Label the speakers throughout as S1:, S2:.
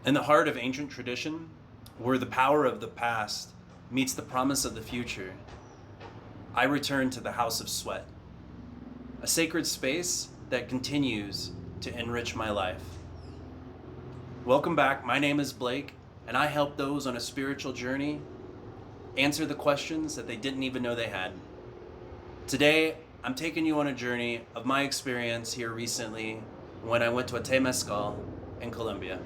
S1: In the heart of ancient tradition, where the power of the past meets the promise of the future, I return to the House of Sweat, a sacred space that continues to enrich my life. Welcome back. My name is Blake, and I help those on a spiritual journey answer the questions that they didn't even know they had. Today, I'm taking you on a journey of my experience here recently when I went to a Temazcal in Colombia.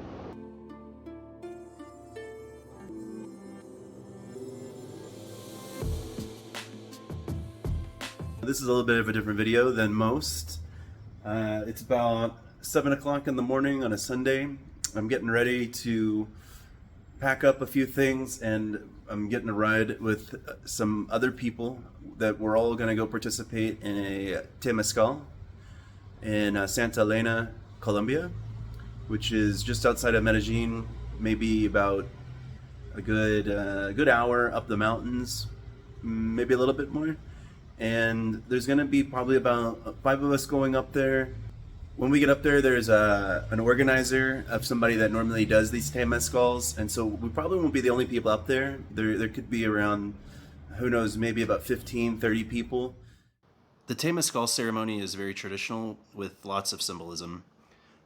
S1: This is a little bit of a different video than most. It's about 7 o'clock in the morning on a Sunday. I'm getting ready to pack up a few things, and I'm getting a ride with some other people that we're all going to go participate in a Temazcal in Santa Elena, Colombia, which is just outside of Medellin, maybe about a good hour up the mountains, maybe a little bit more. And there's going to be probably about 5 of us going up there. When we get up there, there's an organizer of somebody that normally does these Temazcals, and so we probably won't be the only people up there. There could be around, who knows, maybe about 15, 30 people. The Temazcal ceremony is very traditional with lots of symbolism.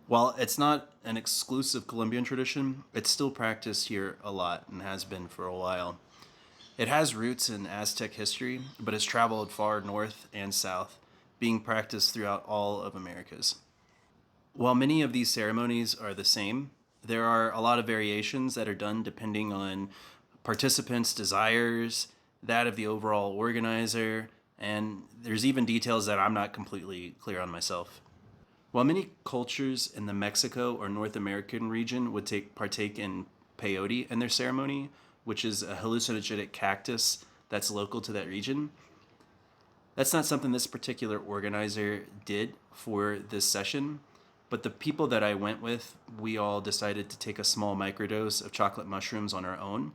S1: While it's not an exclusive Colombian tradition, it's still practiced here a lot and has been for a while. It has roots in Aztec history, but has traveled far north and south, being practiced throughout all of Americas. While many of these ceremonies are the same, there are a lot of variations that are done depending on participants' desires, that of the overall organizer, and there's even details that I'm not completely clear on myself. While many cultures in the Mexico or North American region would partake in peyote in their ceremony, which is a hallucinogenic cactus that's local to that region, that's not something this particular organizer did for this session, but the people that I went with, we all decided to take a small microdose of chocolate mushrooms on our own.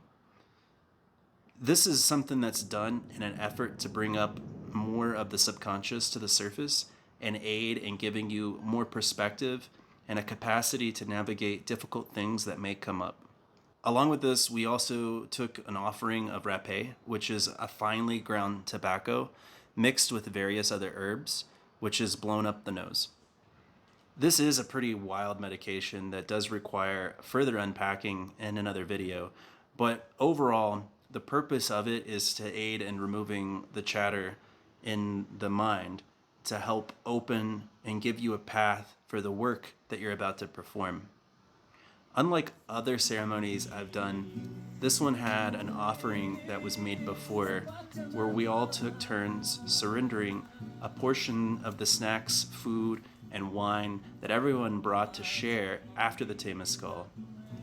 S1: This is something that's done in an effort to bring up more of the subconscious to the surface and aid in giving you more perspective and a capacity to navigate difficult things that may come up. Along with this, we also took an offering of rapé, which is a finely ground tobacco mixed with various other herbs, which is blown up the nose. This is a pretty wild medication that does require further unpacking in another video, but overall, the purpose of it is to aid in removing the chatter in the mind to help open and give you a path for the work that you're about to perform. Unlike other ceremonies I've done, this one had an offering that was made before, where we all took turns surrendering a portion of the snacks, food, and wine that everyone brought to share after the Temazcal.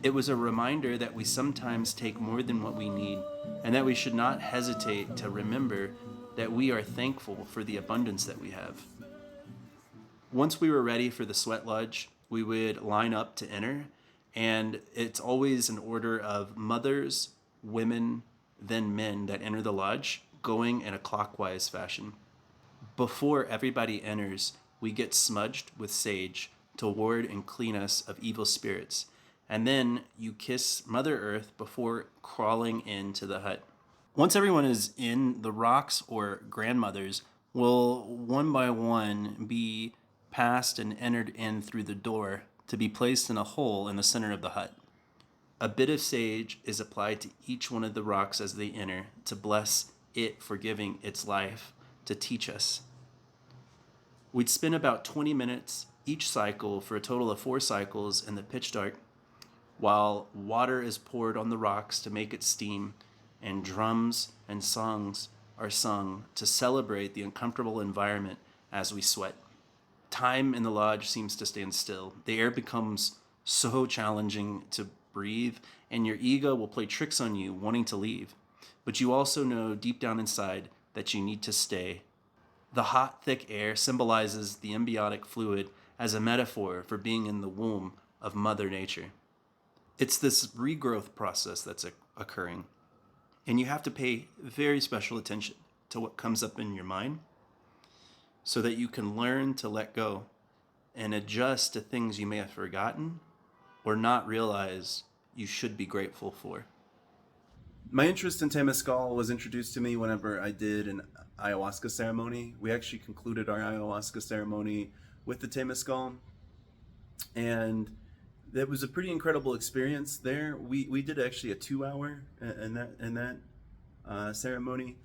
S1: It was a reminder that we sometimes take more than what we need, and that we should not hesitate to remember that we are thankful for the abundance that we have. Once we were ready for the sweat lodge, we would line up to enter, and it's always an order of mothers, women, then men that enter the lodge, going in a clockwise fashion. Before everybody enters, we get smudged with sage to ward and clean us of evil spirits, and then you kiss Mother Earth before crawling into the hut. Once everyone is in, the rocks or grandmothers will one by one be passed and entered in through the door to be placed in a hole in the center of the hut. A bit of sage is applied to each one of the rocks as they enter to bless it for giving its life to teach us. We'd spend about 20 minutes each cycle for a total of 4 cycles in the pitch dark, while water is poured on the rocks to make it steam, and drums and songs are sung to celebrate the uncomfortable environment as we sweat. Time in the lodge seems to stand still. The air becomes so challenging to breathe, and your ego will play tricks on you wanting to leave. But you also know deep down inside that you need to stay. The hot, thick air symbolizes the embiotic fluid as a metaphor for being in the womb of Mother Nature. It's this regrowth process that's occurring, and you have to pay very special attention to what comes up in your mind so that you can learn to let go and adjust to things you may have forgotten or not realize
S2: you should be grateful for?
S1: My interest in Temazcal was introduced to me whenever I did an ayahuasca ceremony. We actually concluded our ayahuasca ceremony with the Temazcal, and that was a pretty incredible experience there. We did actually a 2 hour in that ceremony,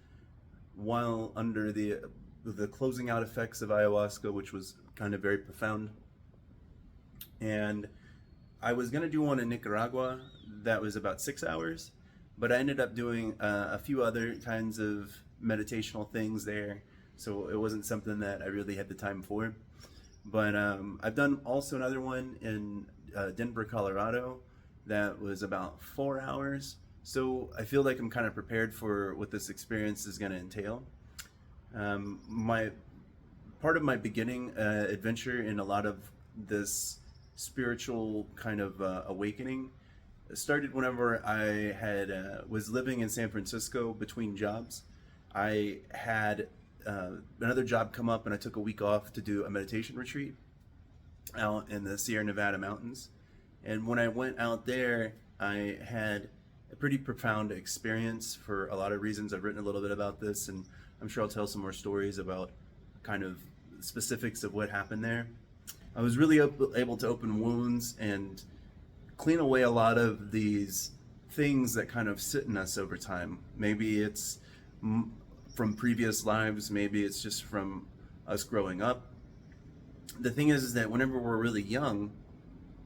S1: while under the closing out effects of ayahuasca, which was kind of very profound. And I was gonna do one in Nicaragua that was about 6 hours, but I ended up doing a few other kinds of meditational things there, so it wasn't something that I really had the time for. But I've done also another one in Denver, Colorado, that was about 4 hours. So I feel like I'm kind of prepared for what this experience is going to entail. My part of my beginning adventure in a lot of this spiritual kind of awakening started whenever I had was living in San Francisco between jobs. I had another job come up, and I took a week off to do a meditation retreat out in the Sierra Nevada mountains. And when I went out there, I had a pretty profound experience for a lot of reasons. I've written a little bit about this, and I'm sure I'll tell some more stories about kind of specifics of what happened there. I was really able to open wounds and clean away a lot of these things that kind of sit in us over time. Maybe it's from previous lives, maybe it's just from us growing up. The thing is that whenever we're really young,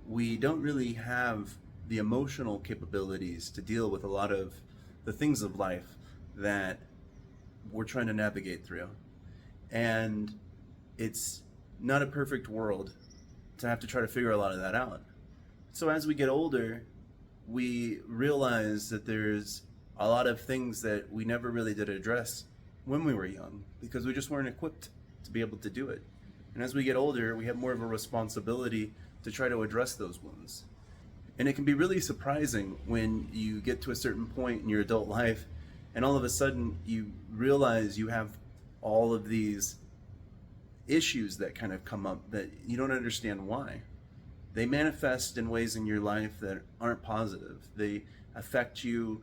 S1: we don't really have the emotional capabilities to deal with a lot of the things of life that we're trying to navigate through. And it's not a perfect world to have to try to figure a lot of that out. So as we get older, we realize that there's a lot of things that we never really did address when we were young, because we just weren't equipped to be able to do it. And as we get older, we have more of a responsibility to try to address those wounds. And it can be really surprising when you get to a certain point in your adult life, and all of a sudden you realize you have all of these issues that kind of come up that you don't understand why. They manifest in ways in your life that aren't positive. They affect you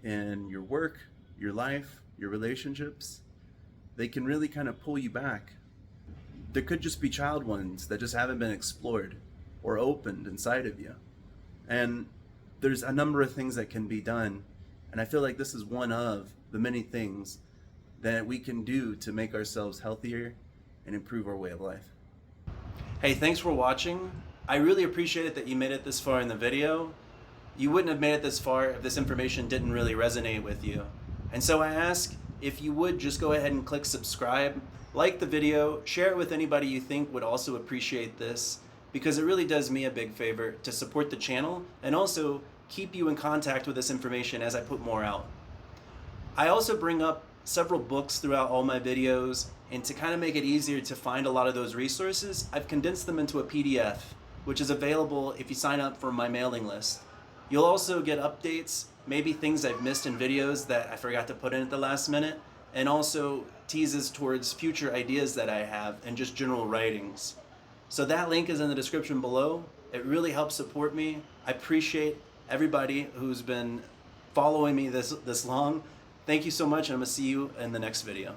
S1: in your work, your life, your relationships. They can really kind of pull you back. There could just be child wounds that just haven't been explored or opened inside of you. And there's a number of things that can be done. And I feel like this is one of the many things that we can do to make ourselves healthier and improve our way of life.
S2: Hey, thanks for watching. I really appreciate it that you made it this far in the video. You wouldn't have made it this far if this information didn't really resonate with you. And so I ask if you would just go ahead and click subscribe, like the video, share it with anybody you think would also appreciate this, because it really does me a big favor to support the channel and also keep you in contact with this information as I put more out. I also bring up several books throughout all my videos, and to kind of make it easier to find a lot of those resources, I've condensed them into a PDF, which is available if you sign up for my mailing list. You'll also get updates, maybe things I've missed in videos that I forgot to put in at the last minute, and also teases towards future ideas that I have and just general writings. So that link is in the description below. It really helps support me. I appreciate everybody who's been following me this long. Thank you so much, and I'm gonna see you in the next video.